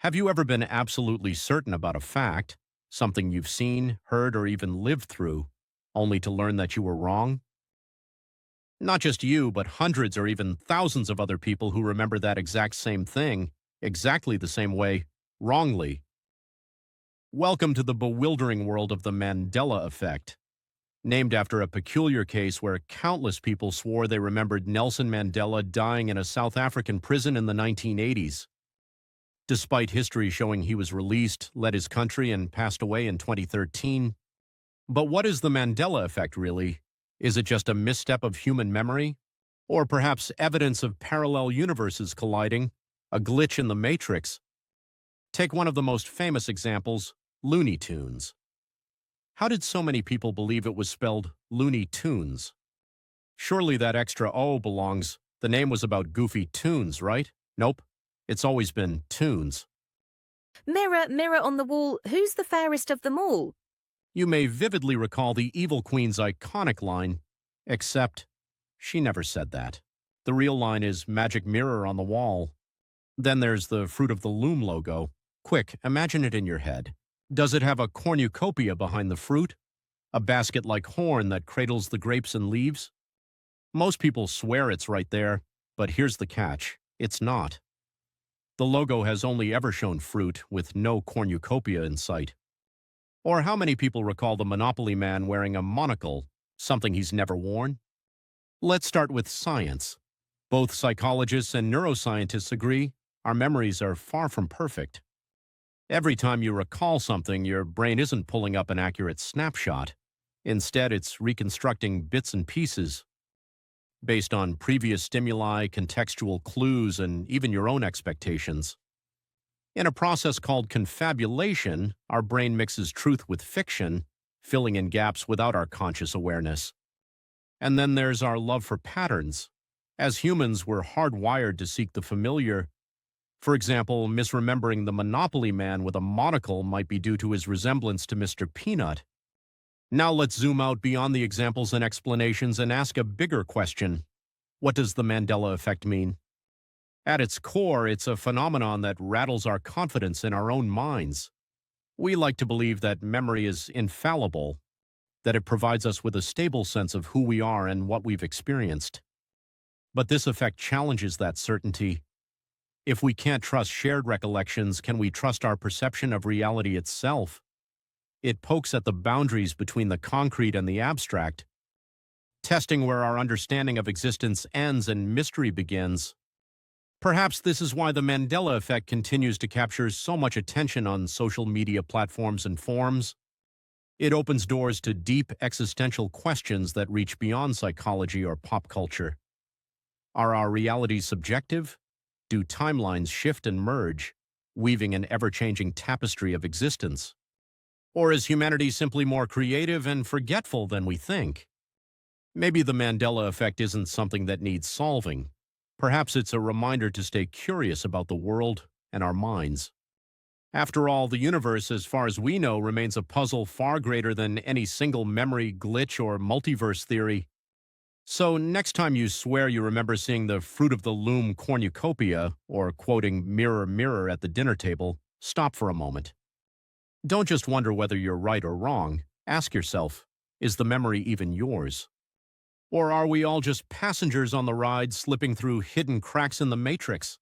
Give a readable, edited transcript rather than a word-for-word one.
Have you ever been absolutely certain about a fact, something you've seen, heard, or even lived through, only to learn that you were wrong? Not just you, but hundreds or even thousands of other people who remember that exact same thing, exactly the same way, wrongly. Welcome to the bewildering world of the Mandela Effect, named after a peculiar case where countless people swore they remembered Nelson Mandela dying in a South African prison in the 1980s. Despite history showing he was released, led his country, and passed away in 2013. But what is the Mandela Effect really? Is it just a misstep of human memory? Or perhaps evidence of parallel universes colliding? A glitch in the matrix? Take one of the most famous examples, Looney Tunes. How did so many people believe it was spelled Looney Tunes? Surely that extra O belongs. The name was about goofy tunes, right? Nope. It's always been Toons. Mirror, mirror on the wall, who's the fairest of them all? You may vividly recall the Evil Queen's iconic line, except she never said that. The real line is magic mirror on the wall. Then there's the Fruit of the Loom logo. Quick, imagine it in your head. Does it have a cornucopia behind the fruit? A basket-like horn that cradles the grapes and leaves? Most people swear it's right there, but here's the catch. It's not. The logo has only ever shown fruit with no cornucopia in sight. Or how many people recall the Monopoly man wearing a monocle, something he's never worn? Let's start with science. Both psychologists and neuroscientists agree our memories are far from perfect. Every time you recall something, your brain isn't pulling up an accurate snapshot. Instead, it's reconstructing bits and pieces based on previous stimuli, contextual clues, and even your own expectations. In a process called confabulation, our brain mixes truth with fiction, filling in gaps without our conscious awareness. And then there's our love for patterns. As humans, we're hardwired to seek the familiar. For example, misremembering the Monopoly man with a monocle might be due to his resemblance to Mr. Peanut. Now let's zoom out beyond the examples and explanations and ask a bigger question. What does the Mandela Effect mean? At its core, it's a phenomenon that rattles our confidence in our own minds. We like to believe that memory is infallible, that it provides us with a stable sense of who we are and what we've experienced. But this effect challenges that certainty. If we can't trust shared recollections, can we trust our perception of reality itself? It pokes at the boundaries between the concrete and the abstract, testing where our understanding of existence ends and mystery begins. Perhaps this is why the Mandela Effect continues to capture so much attention on social media platforms and forums. It opens doors to deep existential questions that reach beyond psychology or pop culture. Are our realities subjective? Do timelines shift and merge, weaving an ever-changing tapestry of existence? Or is humanity simply more creative and forgetful than we think? Maybe the Mandela Effect isn't something that needs solving. Perhaps it's a reminder to stay curious about the world and our minds. After all, the universe, as far as we know, remains a puzzle far greater than any single memory, glitch, or multiverse theory. So next time you swear you remember seeing the Fruit of the Loom cornucopia or quoting mirror, mirror at the dinner table, stop for a moment. Don't just wonder whether you're right or wrong. Ask yourself, is the memory even yours? Or are we all just passengers on the ride slipping through hidden cracks in the matrix?